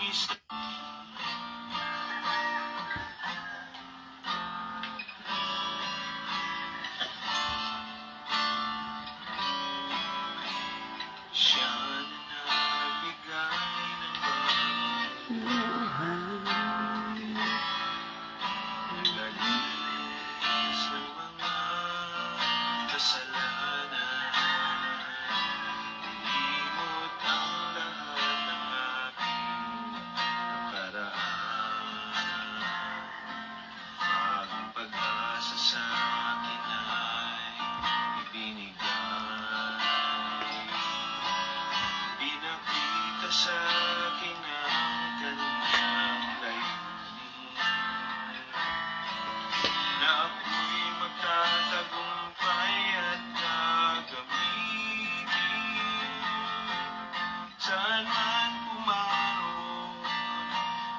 Siya na nagbigay ng bagong buhay, naglinis ng mga kasalanan, hinimot ang lahat ng aking nakaraan. Bagong pag-asa sa akin ay ibinigay. Pinakita sa akin ang kanyang layunin, na ako'y magtatagumpay at gagamitin. Saan man pumaroon,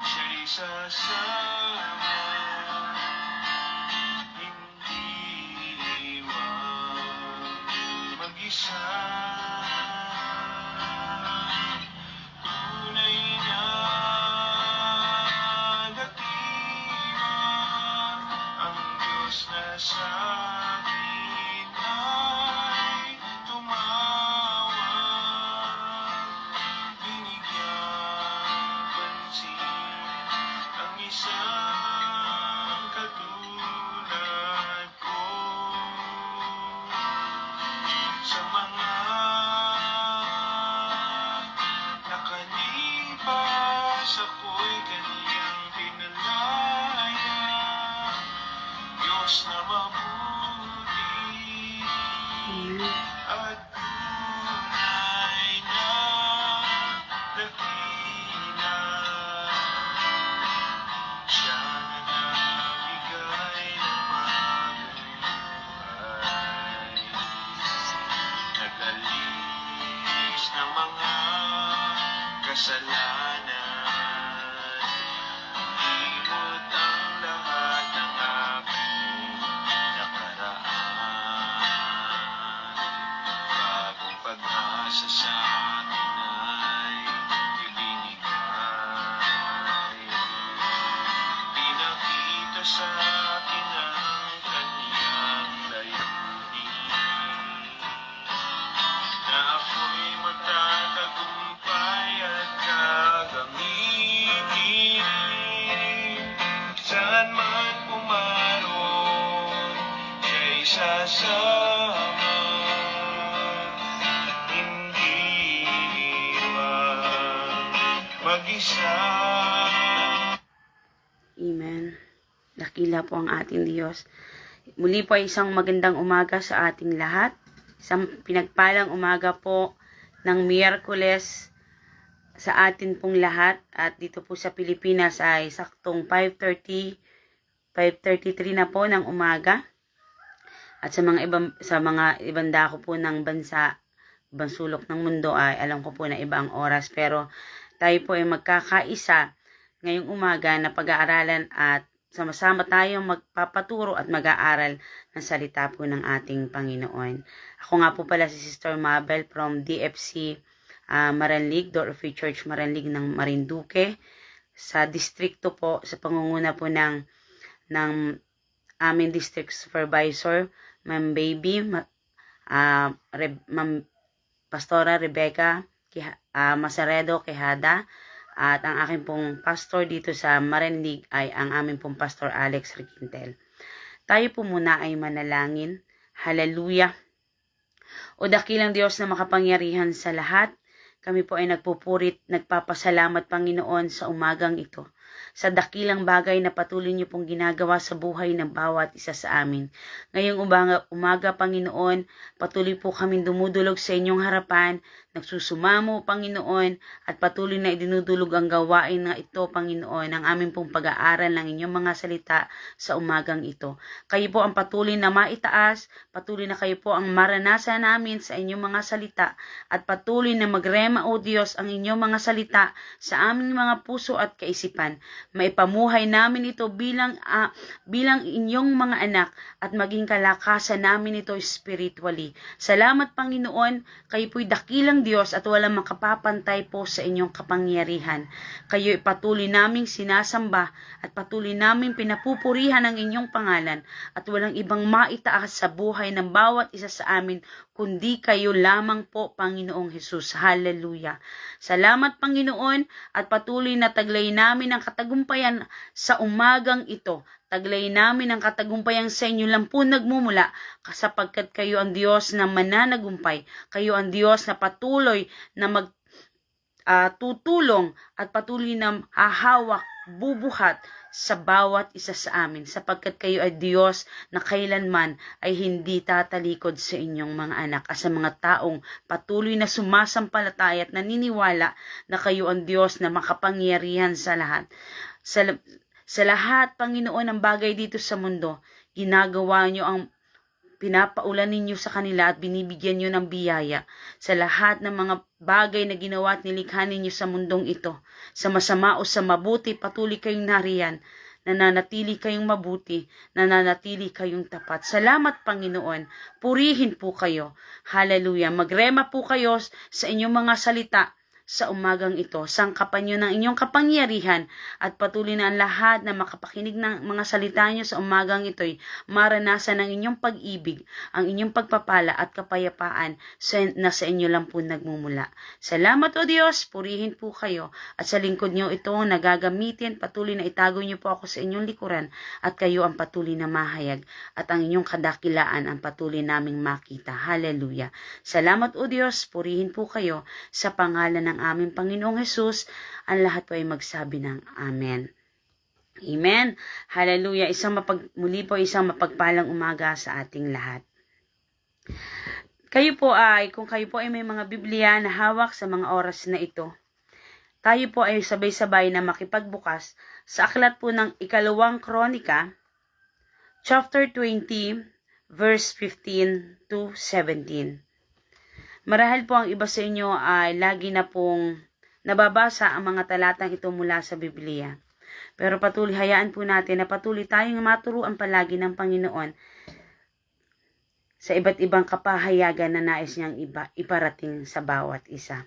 siya'y sasama, hindi iwan mag-isa. Tunay na dakila ang Diyos na sa akin ay tumawag, binigyang pansin ang isang katulad ko. Sa mga nakalipas ako'y kaniyang pinalaya, Diyos na mabuti at tunay na dakila. Siya na nagbigay ng bagong buhay, naglinis ng mga kasalanan, hinimot ang lahat ng aking nakaraan. Bagong pag-asa sa akin ay ibinigay. Pinakita sa akin ang kanyang layunin, na ako'y magtatagumpay at gagamitin. Saan man pumaroon, siya'y sasama, hindi iwan mag-isa. Amen. Dakila po ang ating Diyos. Muli po ay isang magandang umaga sa ating lahat. Isang pinagpalang umaga po ng Miyerkules sa atin pong lahat. At dito po sa Pilipinas ay saktong 5:33 na po ng umaga. At sa mga ibang dako po ng bansa, ibang sulok ng mundo ay alam ko po na iba ang oras. Pero tayo po ay magkakaisa ngayong umaga na pag-aaralan at sama-sama tayong magpapaturo at mag-aaral ng salita po ng ating Panginoon. Ako nga po pala si Sister Mabel from DFC Maranlig, Door of Faith Church Maranlig ng Marinduque. Sa distrito po, sa pangunguna po ng aming district supervisor, Ma'am Baby, Ma'am Pastora Rebecca Masaredo Quejada. At ang aking pong pastor dito sa Maranlig ay ang aming pong pastor Alex Requintel. Tayo po muna ay manalangin. Hallelujah. O dakilang Diyos na makapangyarihan sa lahat, kami po ay nagpupurit, nagpapasalamat Panginoon sa umagang ito, sa dakilang bagay na patuloy niyo pong ginagawa sa buhay ng bawat isa sa amin. Ngayong umaga Panginoon, patuloy po kaming dumudulog sa inyong harapan, nagsusumamo Panginoon, at patuloy na idinudulog ang gawain na ito Panginoon, ang aming pong pag-aaral ng inyong mga salita sa umagang ito. Kayo po ang patuloy na maitaas, patuloy na kayo po ang maranasan namin sa inyong mga salita, at patuloy na magrema o Diyos ang inyong mga salita sa aming mga puso at kaisipan. maipamuhay namin ito bilang inyong mga anak at maging kalakasan namin ito spiritually. Salamat Panginoon, kayo po'y dakilang Diyos at walang makapapantay po sa inyong kapangyarihan. Kayo'y patuloy naming sinasamba at patuloy naming pinapupurihan ang inyong pangalan at walang ibang maitaas sa buhay ng bawat isa sa amin kundi kayo lamang po, Panginoong Hesus. Hallelujah. Salamat, Panginoon, at patuloy na taglay namin ang katagumpayan sa umagang ito. Taglay namin ang katagumpayan sa inyo lang po nagmumula, sapagkat kayo ang Diyos na mananagumpay. Kayo ang Diyos na patuloy na tutulong at patuloy na hahawak, bubuhat sa bawat isa sa amin, sapagkat kayo ay Diyos na kailanman ay hindi tatalikod sa inyong mga anak at sa mga taong patuloy na sumasampalataya at naniniwala na kayo ang Diyos na makapangyarihan sa lahat. Sa lahat, Panginoon, ng bagay dito sa mundo, ginagawa nyo ang pinapaulan ninyo sa kanila at binibigyan nyo ng biyaya sa lahat ng mga bagay na ginawa at nilikha ninyo sa mundong ito. Sa masama o sa mabuti, patuloy kayong nariyan, nananatili kayong mabuti, nananatili kayong tapat. Salamat, Panginoon. Purihin po kayo. Hallelujah. Magrema po kayo sa inyong mga salita sa umagang ito. Sangkapan nyo ng inyong kapangyarihan at patuloy na ang lahat na makapakinig ng mga salita nyo sa umagang ito'y maranasan ng inyong pag-ibig, ang inyong pagpapala at kapayapaan na sa inyo lang po nagmumula. Salamat o Diyos, purihin po kayo at sa lingkod nyo ito nagagamitin, patuloy na itago nyo po ako sa inyong likuran at kayo ang patuloy na mahayag at ang inyong kadakilaan ang patuloy naming makita. Hallelujah. Salamat o Diyos, purihin po kayo sa pangalan ng aming Panginoong Hesus. Ang lahat po ay magsabi ng Amen. Amen. Hallelujah. Muli po isang mapagpalang umaga sa ating lahat. Kung kayo po ay may mga Biblia na hawak sa mga oras na ito, tayo po ay sabay-sabay na makipagbukas sa aklat po ng Ikalawang Kronika, chapter 20, verse 15 to 17. Marahil po ang iba sa inyo ay lagi na pong nababasa ang mga talatang ito mula sa Biblia. Pero hayaan po natin na patuloy tayong maturuan palagi ng Panginoon sa iba't ibang kapahayagan na nais niyang iparating sa bawat isa.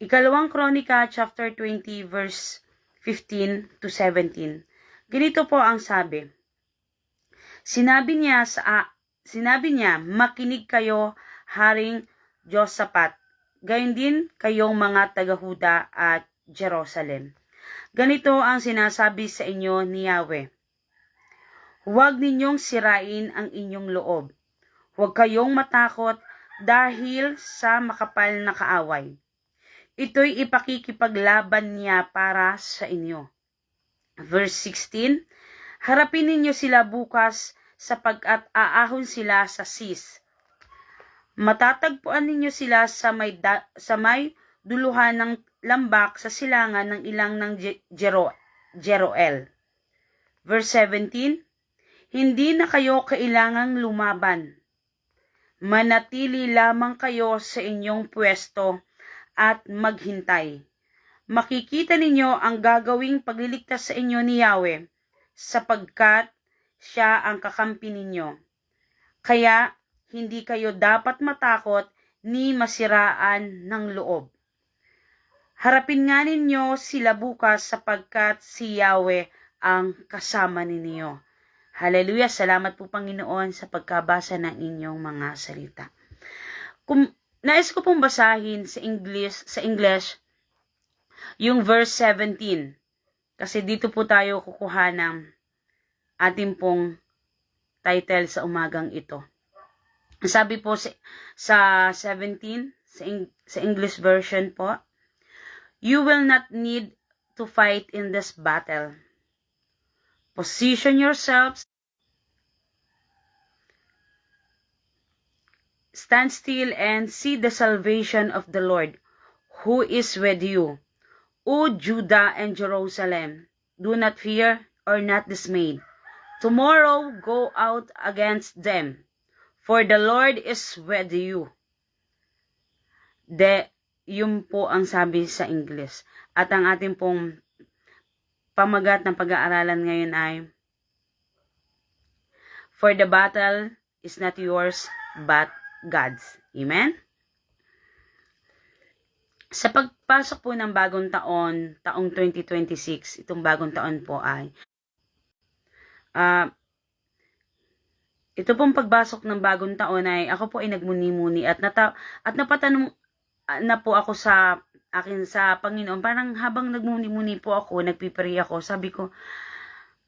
Ikalawang Kronika, chapter 20, verse 15 to 17. Ganito po ang sabi. Sinabi niya, makinig kayo, Haring Josaphat, gayon din kayong mga taga-Huda at Jerusalem. Ganito ang sinasabi sa inyo ni Yahweh. Huwag ninyong sirain ang inyong loob. Huwag kayong matakot dahil sa makapal na kaaway. Ito'y ipakikipaglaban niya para sa inyo. Verse 16, harapin ninyo sila bukas sapagkat aahon sila sa Sis. Matatagpuan ninyo sila sa may duluhan ng lambak sa silangan ng ilang ng Jeroel. Verse 17, hindi na kayo kailangang lumaban. Manatili lamang kayo sa inyong pwesto at maghintay. Makikita ninyo ang gagawing pagliligtas sa inyo ni Yahweh, sapagkat siya ang kakampi ninyo. Kaya, hindi kayo dapat matakot ni masiraan ng loob. Harapin nga ninyo sila bukas sapagkat si Yahweh ang kasama ninyo. Hallelujah! Salamat po Panginoon sa pagkabasa ng inyong mga salita. Nais ko pong basahin sa English yung verse 17. Kasi dito po tayo kukuha ng ating pong title sa umagang ito. Sabi po sa 17, sa English version po, you will not need to fight in this battle. Position yourselves, stand still and see the salvation of the Lord, who is with you. O Judah and Jerusalem, do not fear or not dismayed. Tomorrow go out against them. For the Lord is with you. Yun po ang sabi sa English. At ang ating pong pamagat ng pag-aaralan ngayon ay, For the battle is not yours, but God's. Amen? Sa pagpasok po ng bagong taon, taong 2026, itong bagong taon po ay, ito pong pagbasok ng bagong taon ay ako po ay nagmuni-muni at napatanong na po ako sa Panginoon. Parang habang nagmuni-muni po ako, nagpipray ako, sabi ko,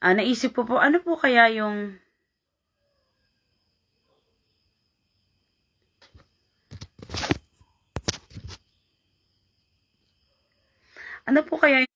naisip ko po, ano po kaya yung ano po kaya yung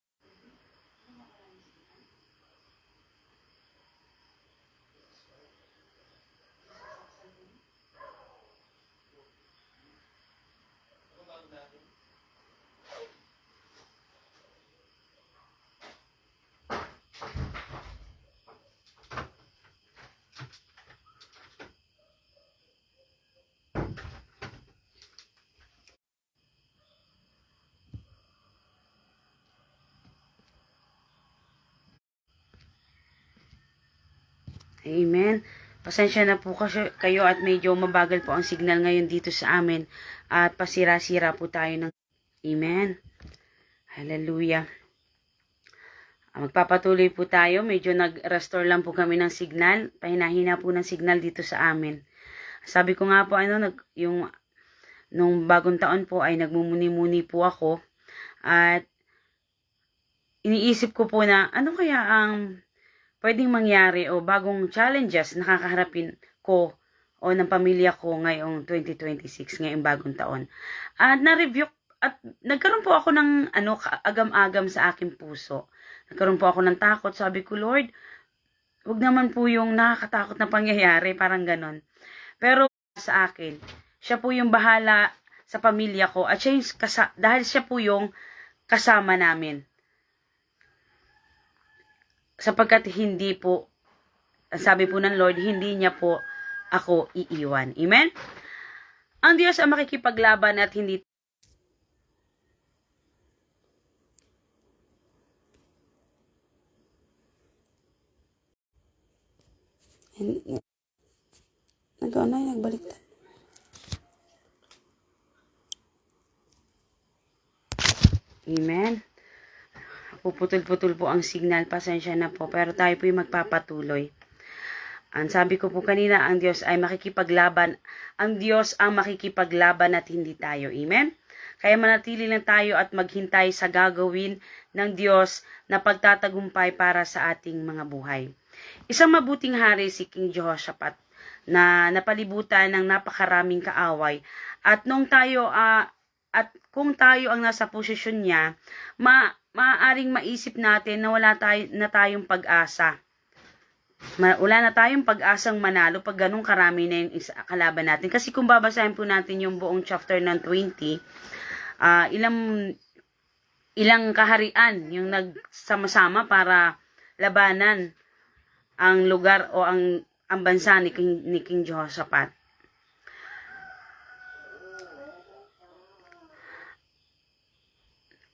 Amen. Pasensya na po kayo at medyo mabagal po ang signal ngayon dito sa amin at pasira-sira po tayo ng Amen. Hallelujah. Magpapatuloy po tayo. Medyo nag-restore lang po kami ng signal. Pahina-hina po ng signal dito sa amin. Sabi ko nga po, nung bagong taon po ay nagmumuni-muni po ako. At iniisip ko po na ano kaya ang pwedeng mangyari o bagong challenges na kakaharapin ko o ng pamilya ko ngayong 2026, ngayong bagong taon. At na-review at nagkaroon po ako ng agam-agam sa aking puso. Nagkaroon po ako ng takot. Sabi ko, Lord, wag naman po yung nakakatakot na pangyayari, parang ganon. Pero sa akin, siya po yung bahala sa pamilya ko at siya yung dahil siya po yung kasama namin. Sapagkat hindi po, sabi po ng Lord, hindi niya po ako iiwan. Amen? Ang Diyos ang makikipaglaban at hindi nagbaliktad. Amen? Puputol-putol po ang signal, pasensya na po, pero tayo po yung magpapatuloy. Ang sabi ko po kanina, ang Diyos ay makikipaglaban. Ang Diyos ang makikipaglaban at hindi tayo. Amen? Kaya manatili lang tayo at maghintay sa gagawin ng Diyos na pagtatagumpay para sa ating mga buhay. Isang mabuting hari si King Jehoshaphat na napalibutan ng napakaraming kaaway. At kung tayo ang nasa posisyon niya, maaaring maisip natin na wala na tayong pag-asa. Wala na tayong pag-asang manalo pag ganun karami na yung kalaban natin. Kasi kung babasahin po natin yung buong chapter ng 20, ilang kaharian yung nagsama-sama para labanan ang lugar o ang bansa ni King Jehoshaphat.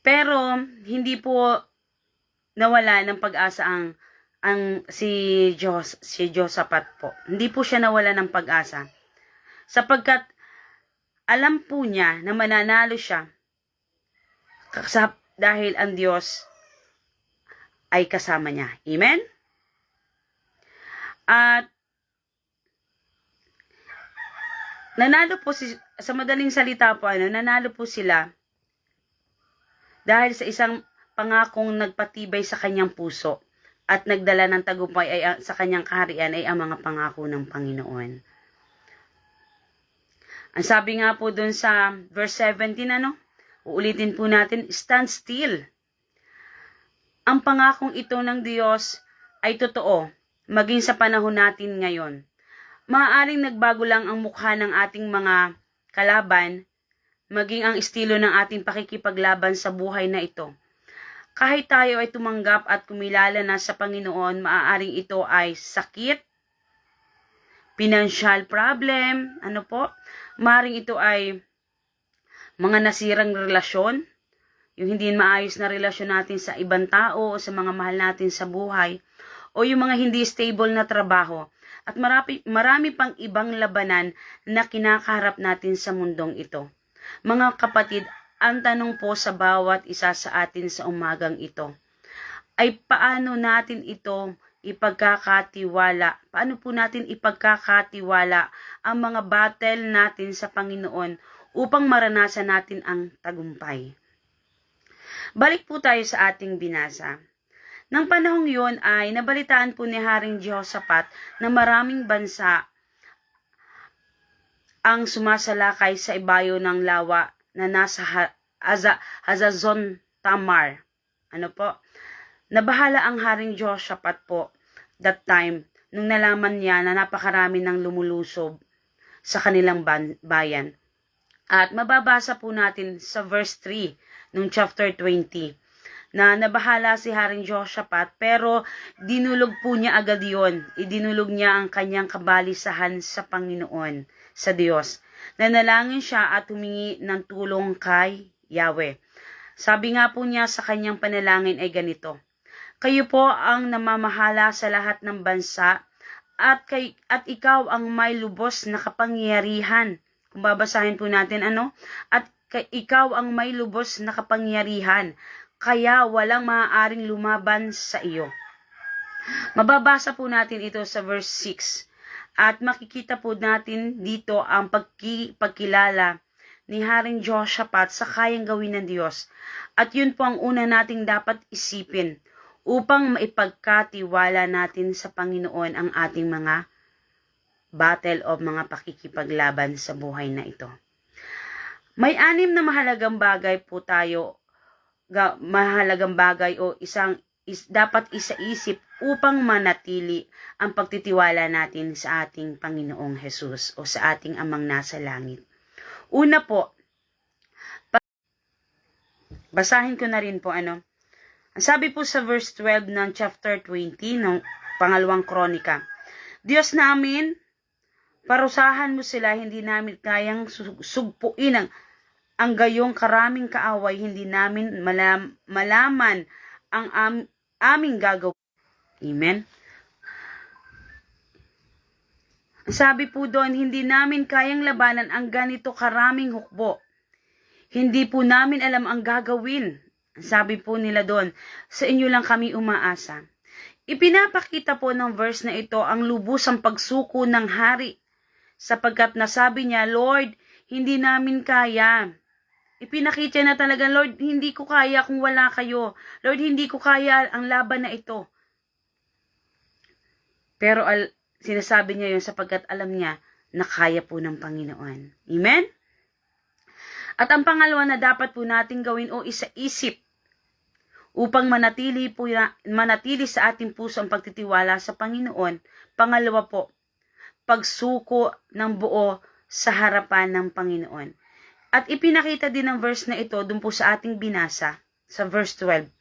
Pero hindi po nawala ng pag-asa si Jehoshaphat po. Hindi po siya nawala ng pag-asa. Sapagkat alam po niya na mananalo siya dahil ang Diyos ay kasama niya. Amen? At nanalo po sa madaling salita po, nanalo po sila dahil sa isang pangakong nagpatibay sa kanyang puso at nagdala ng tagumpay sa kanyang kaharian ay ang mga pangako ng Panginoon. Ang sabi nga po dun sa verse 17, uulitin po natin, stand still. Ang pangakong ito ng Diyos ay totoo, maging sa panahon natin ngayon. Maaaring nagbago lang ang mukha ng ating mga kalaban, maging ang estilo ng ating pakikipaglaban sa buhay na ito. Kahit tayo ay tumanggap at kumilala na sa Panginoon, maaaring ito ay sakit, financial problem, maaaring ito ay mga nasirang relasyon, yung hindi maayos na relasyon natin sa ibang tao o sa mga mahal natin sa buhay, o yung mga hindi stable na trabaho, at marami pang ibang labanan na kinakaharap natin sa mundong ito. Mga kapatid, ang tanong po sa bawat isa sa atin sa umagang ito ay paano natin ito ipagkakatiwala? Paano po natin ipagkakatiwala ang mga battle natin sa Panginoon upang maranasan natin ang tagumpay? Balik po tayo sa ating binasa. Nang panahong yun ay nabalitaan po ni Haring Jehoshaphat na maraming bansa ang sumasalakay sa ibayo ng lawa na nasa Hazazon Tamar. Ano po? Nabahala ang Haring Jehoshaphat po that time nung nalaman niya na napakarami ng lumulusob sa kanilang bayan. At mababasa po natin sa verse 3 nung chapter 20 na nabahala si Haring Jehoshaphat pero dinulog po niya agad yon. Idinulog niya ang kanyang kabalisahan sa Panginoon, sa Diyos. Nanalangin siya at humingi ng tulong kay Yahweh. Sabi nga po niya sa kanyang panalangin ay ganito: kayo po ang namamahala sa lahat ng bansa at ikaw ang may lubos na kapangyarihan. Kung babasahin po natin at ikaw ang may lubos na kapangyarihan, kaya walang maaaring lumaban sa iyo. Mababasa po natin ito sa verse 6 at makikita po natin dito ang pagkilala ni Haring Jehoshaphat sa kayang gawin ng Diyos. At yun po ang una nating dapat isipin upang maipagkatiwala natin sa Panginoon ang ating mga battle o mga pakikipaglaban sa buhay na ito. May 6 na mahalagang bagay po tayo, o dapat isaisip upang manatili ang pagtitiwala natin sa ating Panginoong Jesus o sa ating Amang nasa langit. Una po, basahin ko na rin po Ang sabi po sa verse 12 ng chapter 20 ng pangalawang kronika, Diyos namin, parusahan mo sila, hindi namin kayang sugpuin ang gayong karaming kaaway, hindi namin malaman ang aming gagawin. Amen? Sabi po doon, hindi namin kayang labanan ang ganito karaming hukbo. Hindi po namin alam ang gagawin. Sabi po nila doon, sa inyo lang kami umaasa. Ipinapakita po ng verse na ito ang lubusang pagsuko ng hari, sapagkat nasabi niya, Lord, hindi namin kaya. Ipinakita na talaga, Lord, hindi ko kaya kung wala kayo. Lord, hindi ko kaya ang laban na ito. Pero sinasabi niya yun sapagkat alam niya na kaya po ng Panginoon. Amen? At ang pangalawa na dapat po nating gawin o isaisip upang manatili sa ating puso ang pagtitiwala sa Panginoon. Pangalawa po, pagsuko ng buo sa harapan ng Panginoon. At ipinakita din ng verse na ito dun po sa ating binasa, sa verse 12,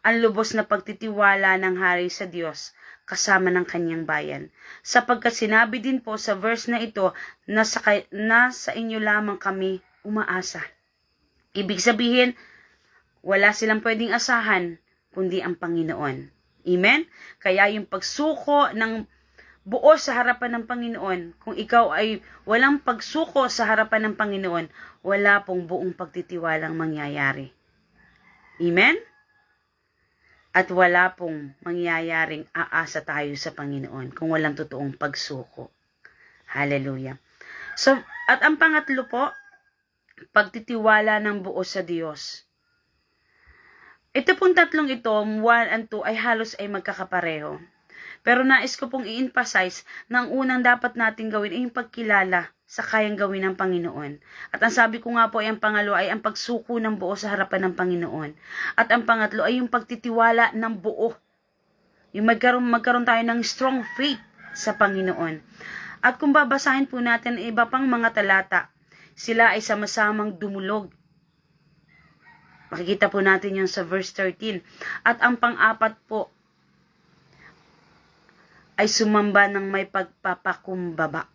ang lubos na pagtitiwala ng hari sa Diyos kasama ng kanyang bayan. Sapagkat sinabi din po sa verse na ito na sa inyo lamang kami umaasa. Ibig sabihin, wala silang pwedeng asahan kundi ang Panginoon. Amen? Kaya yung pagsuko ng buo sa harapan ng Panginoon, kung ikaw ay walang pagsuko sa harapan ng Panginoon, wala pong buong pagtitiwalang mangyayari. Amen? At wala pong mangyayaring aasa tayo sa Panginoon kung walang totoong pagsuko. Hallelujah. So, at ang pangatlo po, pagtitiwala ng buo sa Diyos. Ito pong tatlong ito, 1 and 2, ay halos ay magkakapareho. Pero nais ko pong i-emphasize na ang unang dapat natin gawin ay yung pagkilala sa kayang gawin ng Panginoon. At ang sabi ko nga po ay ang pangalawa ay ang pagsuko ng buo sa harapan ng Panginoon. At ang pangatlo ay yung pagtitiwala ng buo. Yung magkaroon tayo ng strong faith sa Panginoon. At kung babasahin po natin iba pang mga talata, sila ay sama-samang dumulog. Makikita po natin yun sa verse 13. At ang pang-apat po ay sumamba ng may pagpapakumbaba.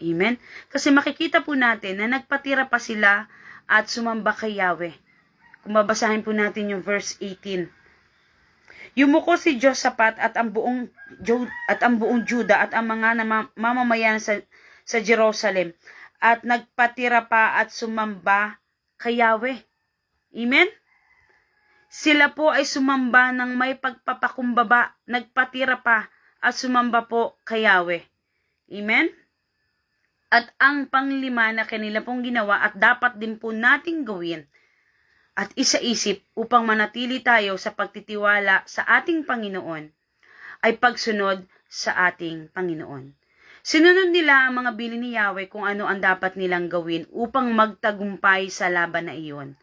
Amen? Kasi makikita po natin na nagpatira pa sila at sumamba kay Yahweh. Kung babasahin po natin yung verse 18. Yumuko si Josaphat at ang buong Juda at ang mga mamamayan sa Jerusalem at nagpatira pa at sumamba kay Yahweh. Amen? Sila po ay sumamba ng may pagpapakumbaba, nagpatira pa at sumamba po kay Yahweh. Amen? At ang panglima na kanila pong ginawa at dapat din po nating gawin at isaisip upang manatili tayo sa pagtitiwala sa ating Panginoon ay pagsunod sa ating Panginoon. Sinunod nila ang mga bilin ni Yahweh kung ano ang dapat nilang gawin upang magtagumpay sa laban na iyon.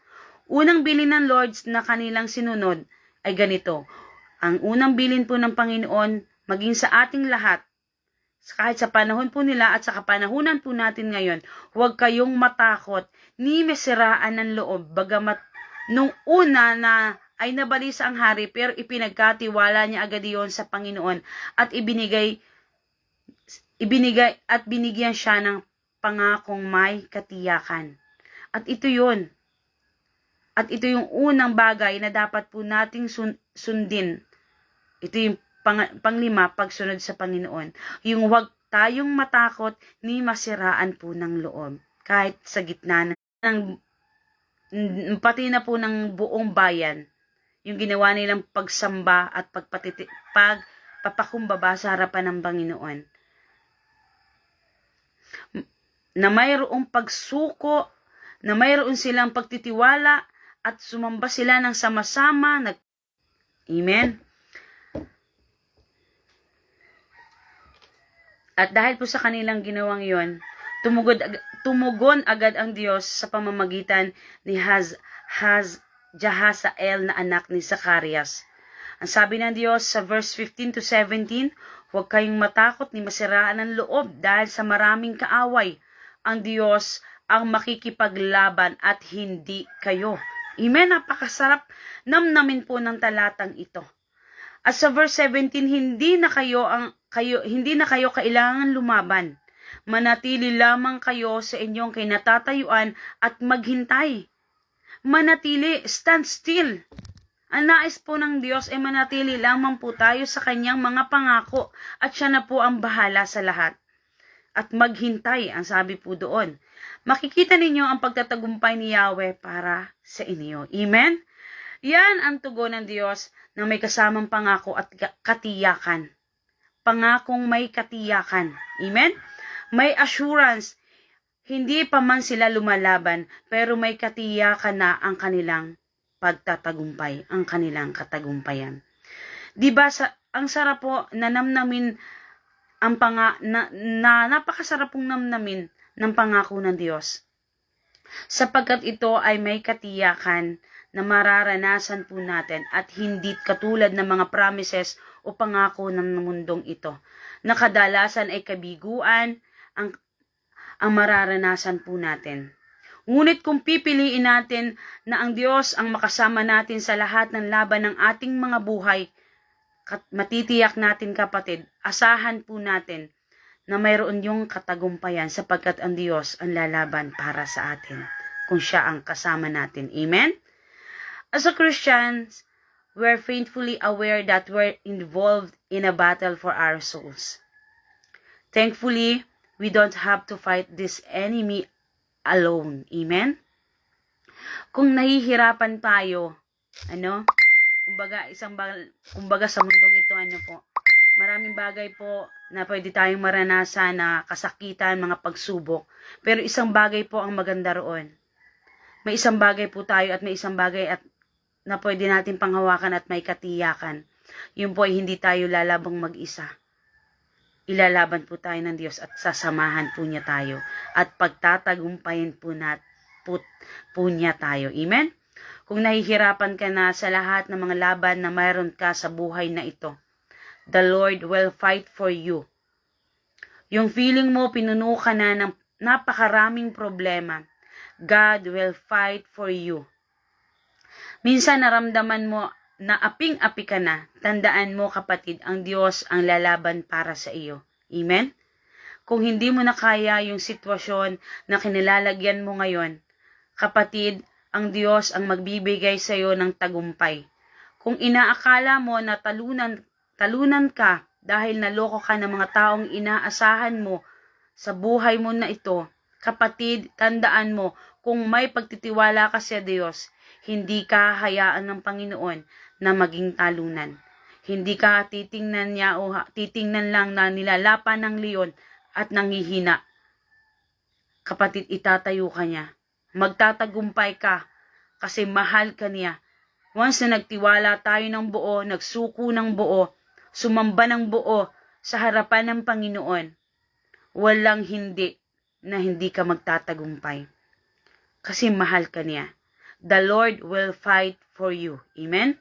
Unang bilin ng Lord na kanilang sinunod ay ganito. Ang unang bilin po ng Panginoon maging sa ating lahat, kahit sa panahon po nila at sa kapanahunan po natin ngayon, huwag kayong matakot ni masiraan ng loob, bagamat nung una na ay nabalisa ang hari, pero ipinagkatiwala niya agad iyon sa Panginoon at binigyan siya ng pangakong may katiyakan. At ito yun. At ito yung unang bagay na dapat po nating sundin. Ito yung panglima, pagsunod sa Panginoon. Yung huwag tayong matakot ni masiraan po ng loob. Kahit sa gitna ng pati na po ng buong bayan, yung ginawa nilang pagsamba at pagpapakumbaba sa harapan ng Panginoon. Na mayroong pagsuko, na mayroon silang pagtitiwala at sumamba sila ng sama-sama. Amen? At dahil po sa kanilang ginawang yon, tumugon agad ang Diyos sa pamamagitan ni Jahazael na anak ni Zacarias. Ang sabi ng Diyos sa verse 15 to 17, huwag kayong matakot ni masiraan ng loob dahil sa maraming kaaway. Ang Diyos ang makikipaglaban at hindi kayo. Amen? Napakasarap namnamin po ng talatang ito. At sa verse 17, hindi na kayo kailangan lumaban. Manatili lamang kayo sa inyong kinatatayuan at maghintay. Manatili, stand still. Ang nais po ng Diyos ay manatili lamang po tayo sa kanyang mga pangako at siya na po ang bahala sa lahat. At maghintay, ang sabi po doon. Makikita ninyo ang pagtatagumpay ni Yahweh para sa inyo. Amen? Yan ang tugon ng Diyos na may kasamang pangako at katiyakan. Pangakong may katiyakan. Amen? May assurance. Hindi pa man sila lumalaban, pero may katiyakan na ang kanilang pagtatagumpay, ang kanilang katagumpayan. Diba, ang sarap po na namnamin napakasarap pong namnamin ng pangako ng Diyos. Sapagkat ito ay may katiyakan na mararanasan po natin at hindi katulad ng mga promises o pangako ng mundong ito. Na kadalasan ay kabiguan ang mararanasan po natin. Ngunit kung pipiliin natin na ang Diyos ang makasama natin sa lahat ng laban ng ating mga buhay, matitiyak natin kapatid, asahan po natin na mayroon yung katagumpayan sapagkat ang Diyos ang lalaban para sa atin kung siya ang kasama natin. Amen? As a Christians, we're painfully aware that we're involved in a battle for our souls. Thankfully, we don't have to fight this enemy alone. Amen? Kung nahihirapan tayo, kumbaga sa mundong ito, maraming bagay po na pwede tayong maranasan na kasakitan, mga pagsubok. Pero isang bagay po ang maganda roon. May isang bagay po tayo at may isang bagay na pwede natin panghawakan at may katiyakan. Yun po ay hindi tayo lalabang mag-isa. Ilalaban po tayo ng Diyos at sasamahan po niya tayo. At pagtatagumpayan po niya tayo. Amen? Kung nahihirapan ka na sa lahat ng mga laban na mayroon ka sa buhay na ito, the Lord will fight for you. Yung feeling mo, pinuno ka na ng napakaraming problema, God will fight for you. Minsan naramdaman mo na aping-api ka na, tandaan mo kapatid, ang Diyos ang lalaban para sa iyo. Amen? Kung hindi mo na kaya yung sitwasyon na kinilalagyan mo ngayon, kapatid, ang Diyos ang magbibigay sa iyo ng tagumpay. Kung inaakala mo na talunan ka dahil naloko ka ng mga taong inaasahan mo sa buhay mo na ito, kapatid, tandaan mo, kung may pagtitiwala ka sa Diyos, hindi ka hayaan ng Panginoon na maging talunan. Hindi ka titingnan niya o titingnan lang na nilalapan ng leon at nanghihina. Kapatid, itatayo ka niya. Magtatagumpay ka kasi mahal ka niya. Once na nagtiwala tayo ng buo, nagsuko ng buo, sumamba ng buo sa harapan ng Panginoon, walang hindi na hindi ka magtatagumpay. Kasi mahal ka niya. The Lord will fight for you. Amen?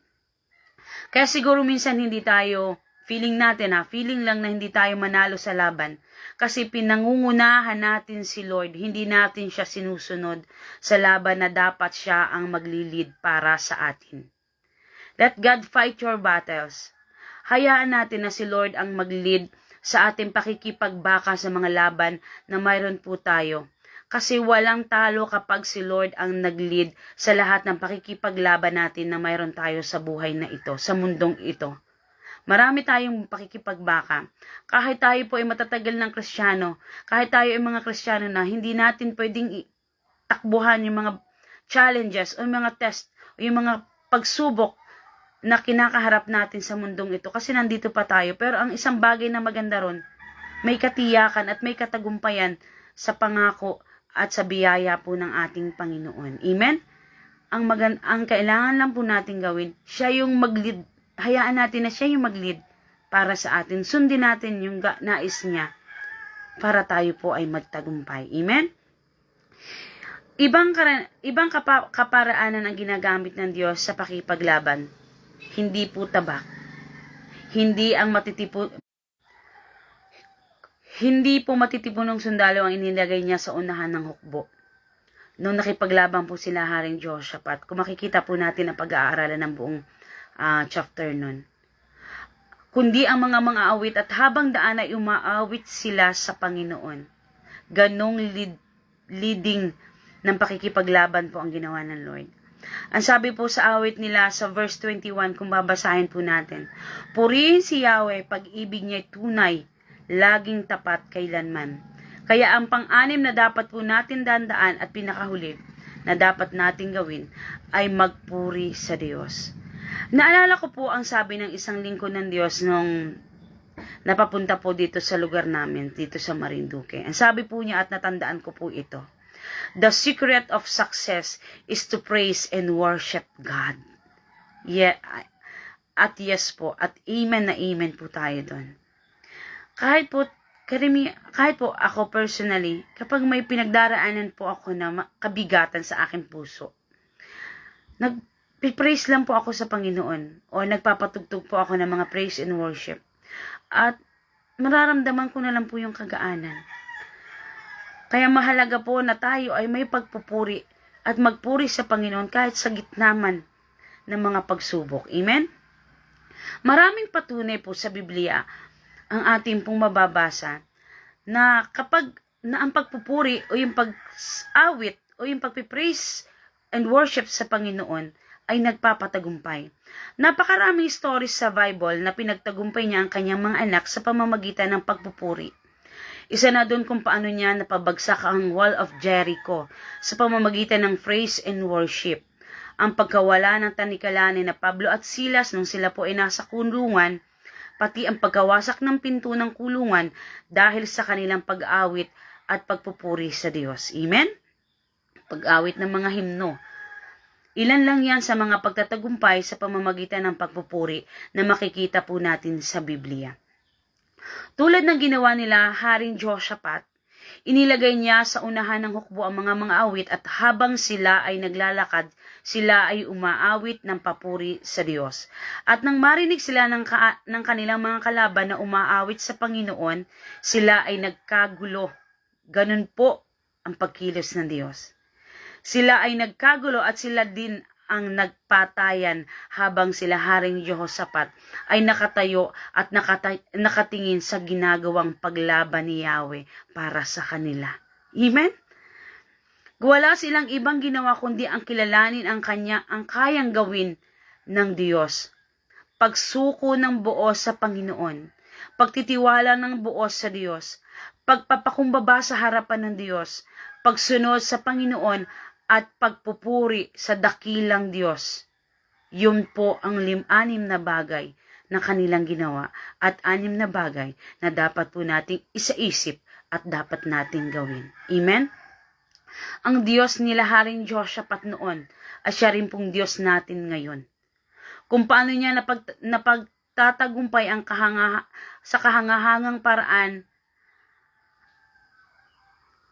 Kaya siguro minsan hindi tayo, feeling lang na hindi tayo manalo sa laban. Kasi pinangungunahan natin si Lord, hindi natin siya sinusunod sa laban na dapat siya ang maglilid para sa atin. Let God fight your battles. Hayaan natin na si Lord ang mag-lead sa ating pakikipagbaka sa mga laban na mayroon po tayo. Kasi walang talo kapag si Lord ang nag-lead sa lahat ng pakikipaglaban natin na mayroon tayo sa buhay na ito, sa mundong ito. Marami tayong pakikipagbaka. Kahit tayo po ay matatagal ng Kristiyano, kahit tayo ay mga Kristiyano na hindi natin pwedeng takbuhan yung mga challenges o yung mga test o yung mga pagsubok na kinakaharap natin sa mundong ito kasi nandito pa tayo. Pero ang isang bagay na maganda ron, may katiyakan at may katagumpayan sa pangako at sa biyaya po ng ating Panginoon. Amen? Ang kailangan lang po natin gawin, siya yung mag-lead. Hayaan natin na siya yung mag-lead para sa atin. Sundin natin yung nais niya para tayo po ay magtagumpay. Amen? Ibang kaparaanan ang ginagamit ng Diyos sa pakipaglaban. Hindi po tabak. Hindi po matitipon ng sundalo ang inilagay niya sa unahan ng hukbo. Noong nakipaglaban po sila Haring Jehoshaphat, kung makikita po natin ang pag-aaralan ng buong chapter nun. Kundi ang mga awit at habang daan ay umaawit sila sa Panginoon. Ganong leading ng pakikipaglaban po ang ginawa ng Lord. Ang sabi po sa awit nila sa verse 21, kung babasahin po natin, purihin si Yahweh, pag-ibig niya tunay, laging tapat kailanman. Kaya ang pang-anim na dapat po natin dandaan at pinakahuli na dapat natin gawin ay magpuri sa Diyos. Naalala ko po ang sabi ng isang lingkod ng Diyos nung napapunta po dito sa lugar namin, dito sa Marinduque. Ang sabi po niya at natandaan ko po ito, the secret of success is to praise and worship God. Yeah, at yes po, at amen na amen po tayo doon. Kahit po ako personally, kapag may pinagdaraanan po ako na kabigatan sa aking puso, nagpipraise lang po ako sa Panginoon o nagpapatugtog po ako ng mga praise and worship. At mararamdaman ko na lang po yung kagaanan. Kaya mahalaga po na tayo ay may pagpupuri at magpuri sa Panginoon kahit sa gitna man ng mga pagsubok. Amen? Maraming patunay po sa Biblia ang ating pong mababasa na kapag na ang pagpupuri o yung pag-awit o yung pagpipraise and worship sa Panginoon ay nagpapatagumpay. Napakaraming stories sa Bible na pinagtagumpay niya ang kanyang mga anak sa pamamagitan ng pagpupuri. Isa na doon kung paano niya napabagsak ang Wall of Jericho sa pamamagitan ng praise and worship. Ang pagkawala ng tanikala ni na Pablo at Silas nung sila po ay nasa kulungan, pati ang pagkawasak ng pinto ng kulungan dahil sa kanilang pag-awit at pagpupuri sa Diyos. Amen? Pag-awit ng mga himno. Ilan lang yan sa mga pagtatagumpay sa pamamagitan ng pagpupuri na makikita po natin sa Biblia. Tulad ng ginawa nila Haring Jehoshaphat, inilagay niya sa unahan ng hukbo ang mga awit at habang sila ay naglalakad, sila ay umaawit ng papuri sa Diyos. At nang marinig sila ng kanilang mga kalaban na umaawit sa Panginoon, sila ay nagkagulo. Ganun po ang pagkilos ng Diyos. Sila ay nagkagulo at sila din ang nagpatayan habang sila Haring Jehoshaphat ay nakatayo at nakatingin sa ginagawang paglaban ni Yahweh para sa kanila. Amen? Wala silang ibang ginawa kundi ang kilalanin ang kayang gawin ng Diyos. Pagsuko ng buos sa Panginoon, pagtitiwala ng buos sa Diyos, pagpapakumbaba sa harapan ng Diyos, pagsunod sa Panginoon at pagpupuri sa dakilang Diyos. Yun po ang 6 na bagay na kanilang ginawa at 6 na bagay na dapat po nating isaisip at dapat nating gawin. Amen? Ang Diyos nila Haring Jehoshaphat noon at siya rin pong Diyos natin ngayon. Kung paano niya napagtatagumpay ang sa kahangahangang paraan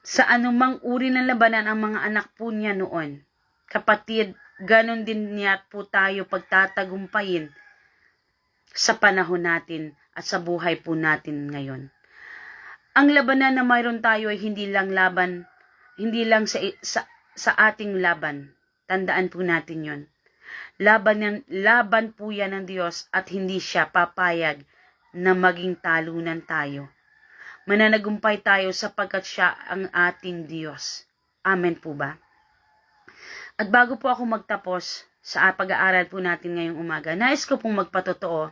sa anumang uri ng labanan ang mga anak po niya noon. Kapatid, ganon din niya po tayo pagtatagumpayin sa panahon natin at sa buhay po natin ngayon. Ang labanan na mayroon tayo ay hindi lang sa ating laban. Tandaan po natin yon. Laban po yan ng Diyos at hindi siya papayag na maging talunan tayo. Mananagumpay tayo sapagkat siya ang ating Diyos. Amen po ba? At bago po ako magtapos sa pag-aaral po natin ngayong umaga, nais ko pong magpatotoo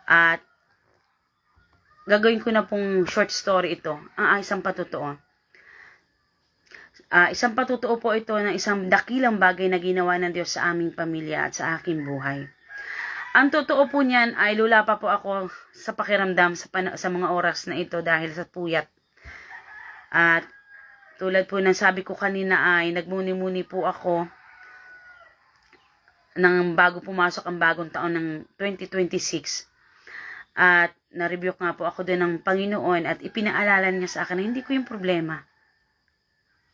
at gagawin ko na pong short story ito, ang isang patotoo. Isang patotoo po ito ng isang dakilang bagay na ginawa ng Diyos sa aming pamilya at sa aking buhay. Ang totoo po niyan ay lula pa po ako sa pakiramdam sa mga oras na ito dahil sa puyat. At tulad po ng sabi ko kanina ay nagmuni-muni po ako nang bago pumasok ang bagong taon ng 2026. At na-rebuke nga po ako doon ng Panginoon at ipinaalala niya sa akin na hindi ko yung problema.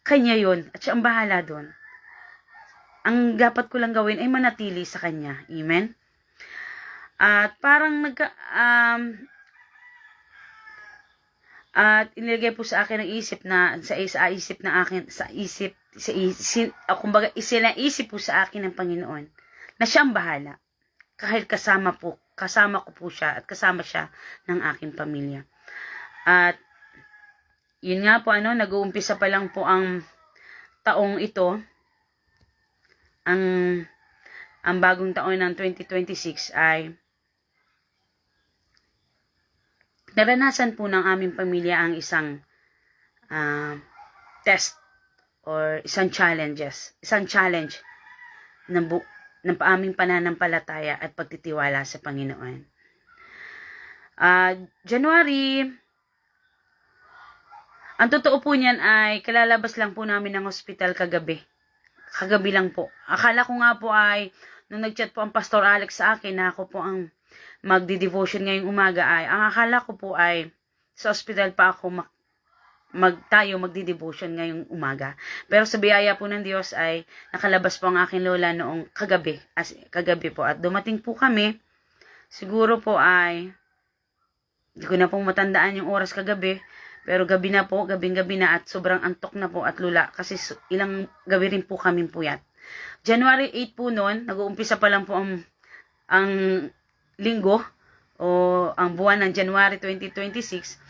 Kanya yun at siya ang bahala doon. Ang dapat ko lang gawin ay manatili sa Kanya. Amen? At parang at inilagay po sa akin ng isip na kumbaga isinaisip po sa akin ng Panginoon na siya ang bahala. Kahit kasama ko po siya at kasama siya ng aking pamilya. At yun nga po nag-uumpisa pa lang po ang taong ito, ang bagong taon ng 2026 ay naranasan po ng aming pamilya ang isang test or isang challenge ng aming pananampalataya at pagtitiwala sa Panginoon. January, ang totoo po niyan ay kalalabas lang po namin ng hospital kagabi. Kagabi lang po. Akala ko nga po ay, nung nag-chat po ang Pastor Alex sa akin na ako po ang magdi-devotion ngayong umaga ang akala ko po ay sa hospital pa ako magdi-devotion ngayong umaga. Pero sa biyaya po ng Diyos ay nakalabas po ang aking lola noong kagabi po. At dumating po kami, siguro po ay, hindi ko na pong matandaan yung oras kagabi, pero gabing gabi na at sobrang antok na po at lula kasi ilang gabi rin po kaming puyat. January 8 po noon, nag-uumpisa pa lang po ang linggo o ang buwan ng January 2026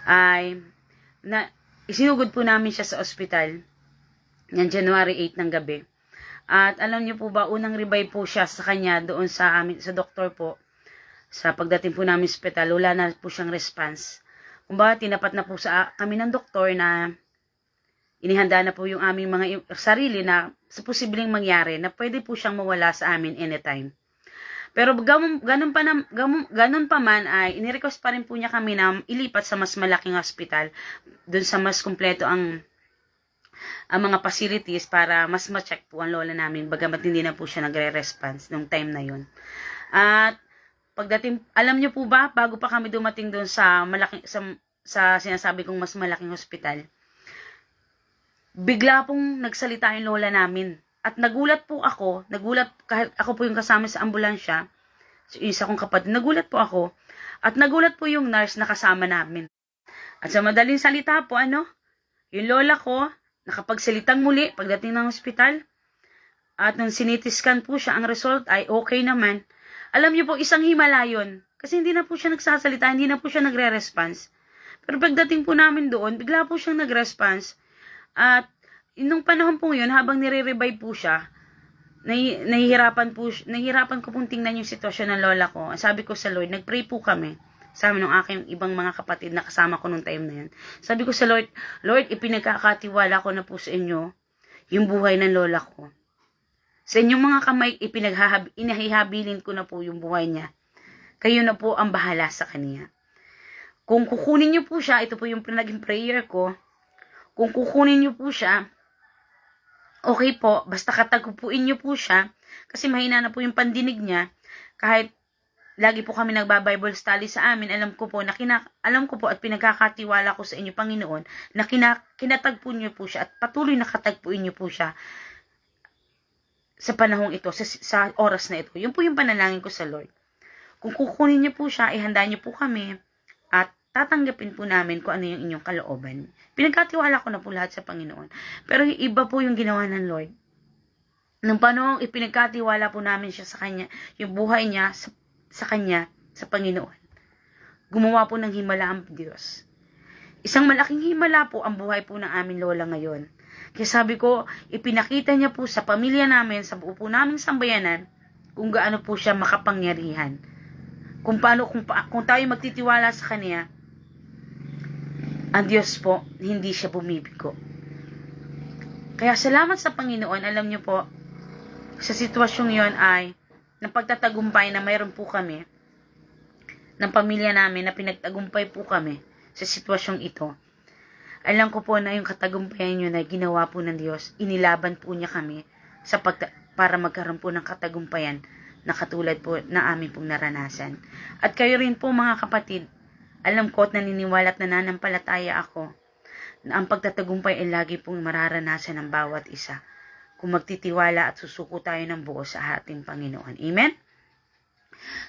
ay isinugod po namin siya sa ospital ng January 8 ng gabi. At alam niyo po ba, unang revive po siya sa kanya doon sa doktor po. Sa pagdating po namin sa ospital, wala na po siyang response. Kumbaga, tinapat na po sa kami ng doktor na inihanda na po yung aming mga sarili na sa posibleng mangyari na pwede po siyang mawala sa amin anytime. Pero ganun pa man ay inirequest pa rin po niya kami na ilipat sa mas malaking hospital, doon sa mas kumpleto ang mga facilities para mas ma-check po ang lola namin, bagamat hindi na po siya nagre-response nung time na yun. At pagdating, alam niyo po ba, bago pa kami dumating doon sa sinasabi kong mas malaking hospital, bigla pong nagsalita yung lola namin. At nagulat kahit ako po yung kasama sa ambulansya, isa kong kapatid, nagulat po ako, at nagulat po yung nurse na kasama namin. At sa madaling salita po, yung lola ko, nakapagsalitang muli pagdating ng hospital, at nung sinitiskan po siya, ang result ay okay naman. Alam niyo po, isang himala yun, kasi hindi na po siya nagsasalita, hindi na po siya nagre-response. Pero pagdating po namin doon, bigla po siyang nag-response, at nung panahon po yun, habang nire-revive po siya, nahihirapan ko pong tingnan yung sitwasyon ng lola ko. Sabi ko sa Lord, nagpray po kami sa amin ng aking ibang mga kapatid na kasama ko nung time na yun. Sabi ko sa Lord, Lord, ipinagkakatiwala ko na po sa inyo yung buhay ng lola ko. Sa inyong mga kamay, inahihabilin ko na po yung buhay niya. Kayo na po ang bahala sa kanya. Kung kukunin niyo po siya, ito po yung naging prayer ko, kung kukunin niyo po siya, okay po, basta katagupuin niyo po siya, kasi mahina na po yung pandinig niya, kahit lagi po kami nagba-Bible study sa amin, alam ko po at pinagkakatiwala ko sa inyo, Panginoon, na kinatagpo niyo po siya, at patuloy na katagpuin niyo po siya sa panahong ito, sa oras na ito. Yun po yung panalangin ko sa Lord. Kung kukunin niyo po siya, ihanda niyo po kami, at tatanggapin po namin kung ano yung inyong kalooban. Pinagkatiwala ko na po lahat sa Panginoon. Pero iba po yung ginawa ng Lord. Nung panahon, ipinagkatiwala po namin siya sa Kanya, yung buhay niya sa Kanya, sa Panginoon. Gumawa po ng himala ang Diyos. Isang malaking himala po ang buhay po ng aming lola ngayon. Kaya sabi ko, ipinakita niya po sa pamilya namin, sa buo po naming sambayanan, kung gaano po siya makapangyarihan. Kung tayo magtitiwala sa Kanya, ang Diyos po, hindi siya bumibigo. Kaya salamat sa Panginoon, alam niyo po, sa sitwasyong yon ay, ng pagtatagumpay na mayroon po kami, ng pamilya namin, na pinagtagumpay po kami, sa sitwasyong ito. Alam ko po na yung katagumpayan nyo na ginawa po ng Diyos, inilaban po niya kami, para magkaroon po ng katagumpayan, na katulad po na amin pong naranasan. At kayo rin po mga kapatid, alam ko at naniniwala at nananampalataya ako na ang pagtatagumpay ay lagi pong mararanasan ng bawat isa kung magtitiwala at susuko tayo ng buo sa ating Panginoon. Amen?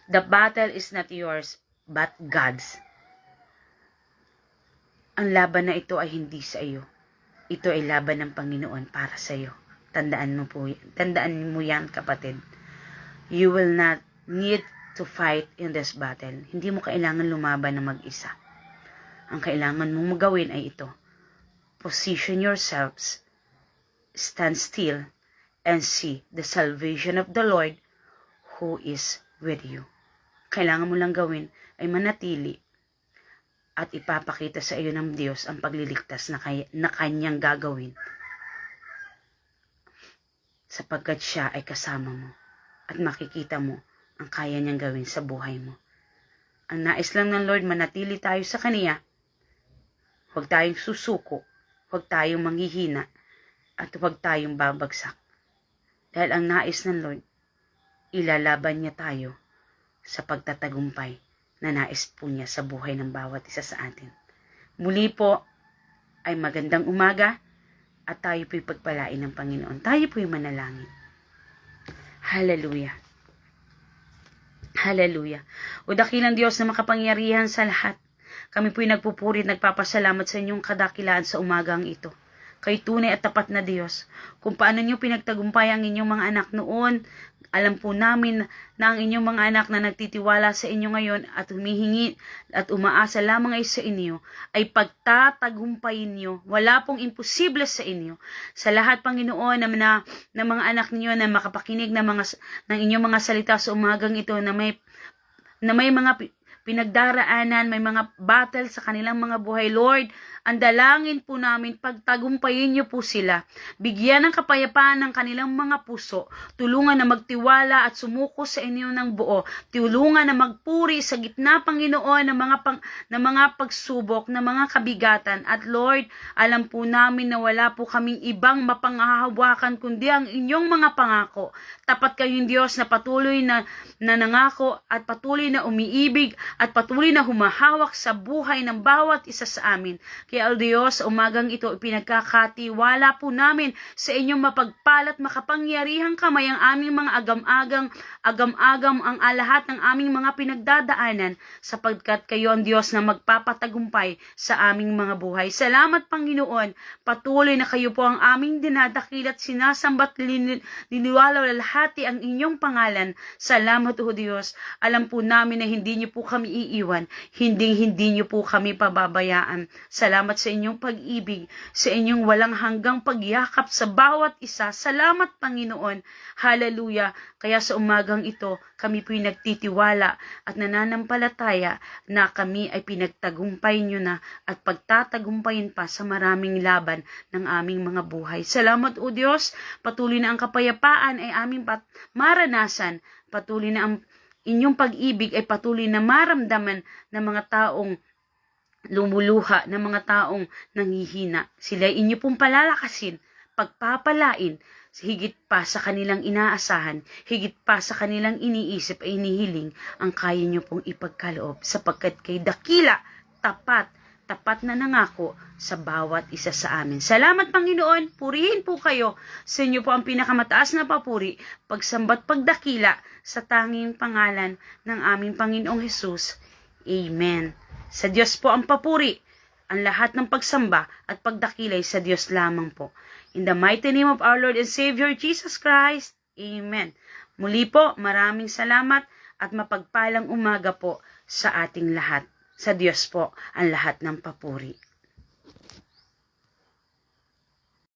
The battle is not yours, but God's. Ang laban na ito ay hindi sa iyo. Ito ay laban ng Panginoon para sa iyo. Tandaan mo yan, kapatid. You will not need to fight in this battle. Hindi mo kailangan lumaban na mag-isa. Ang kailangan mong magawin ay ito. Position yourselves, stand still, and see the salvation of the Lord who is with you. Kailangan mo lang gawin ay manatili at ipapakita sa iyo ng Diyos ang pagliligtas na Kanyang gagawin. Sapagkat siya ay kasama mo. At makikita mo ang kaya niyang gawin sa buhay mo. Ang nais lang ng Lord, manatili tayo sa Kanya. Huwag tayong susuko, huwag tayong manghihina, at huwag tayong babagsak. Dahil ang nais ng Lord, ilalaban niya tayo sa pagtatagumpay na nais po niya sa buhay ng bawat isa sa atin. Muli po ay magandang umaga at tayo po'y pagpalain ng Panginoon. Tayo po'y manalangin. Hallelujah. Hallelujah. O dakilang Diyos na makapangyarihan sa lahat, kami po'y nagpupuri at nagpapasalamat sa inyong kadakilaan sa umagang ito. Kay tunay at tapat na Diyos, kung paano niyo pinagtagumpay ang inyong mga anak noon, alam po namin na ang inyong mga anak na nagtitiwala sa inyo ngayon at humihingi at umaasa lamang ay sa inyo, ay pagtatagumpayin niyo. Wala pong imposible sa inyo. Sa lahat, Panginoon, na mga anak niyo na makapakinig ng inyong mga salita sa umagang ito, na may mga pinagdaraanan, may mga battle sa kanilang mga buhay. Lord, ang dalangin po namin, pagtagumpayin niyo po sila. Bigyan ng kapayapaan ng kanilang mga puso. Tulungan na magtiwala at sumuko sa inyo ng buo. Tulungan na magpuri sa gitna, Panginoon, ng mga pagsubok, ng mga kabigatan. At Lord, alam po namin na wala po kaming ibang mapanghahawakan kundi ang inyong mga pangako. Tapat kayong Diyos na patuloy na nangako at patuloy na umiibig at patuloy na humahawak sa buhay ng bawat isa sa amin. Kaya Diyos, umagang ito, pinagkakatiwala po namin sa inyong mapagpalat makapangyarihang kamay ang aming mga agam-agam ang lahat ng aming mga pinagdadaanan, sapagkat kayo ang Diyos na magpapatagumpay sa aming mga buhay. Salamat, Panginoon. Patuloy na kayo po ang aming dinadakilat, sinasambat, niliwalalhati ang inyong pangalan. Salamat, O Diyos. Alam po namin na hindi niyo po kami iiwan, hindi niyo po kami pababayaan. Salamat Salamat sa inyong pag-ibig, sa inyong walang hanggang pagyakap sa bawat isa. Salamat, Panginoon. Hallelujah. Kaya sa umagang ito, kami po'y nagtitiwala at nananampalataya na kami ay pinagtagumpay nyo na at pagtatagumpayin pa sa maraming laban ng aming mga buhay. Salamat, O Diyos. Patuloy na ang kapayapaan ay aming maranasan. Patuloy na ang inyong pag-ibig ay patuloy na maramdaman ng mga taong lumuluha, ng mga taong nanghihina. Sila inyo pong palalakasin, pagpapalain, higit pa sa kanilang inaasahan, higit pa sa kanilang iniisip ay inihiling ang kaya nyo pong ipagkaloob sapagkat kay dakila, tapat na nangako sa bawat isa sa amin. Salamat, Panginoon. Purihin po kayo. Sa inyo po ang pinakamataas na papuri, pagsambat, pagdakila sa tanging pangalan ng aming Panginoong Hesus. Amen. Sa Diyos po ang papuri. Ang lahat ng pagsamba at pagdakilay sa Diyos lamang po. In the mighty name of our Lord and Savior Jesus Christ. Amen. Muli po, maraming salamat at mapagpalang umaga po sa ating lahat. Sa Diyos po ang lahat ng papuri.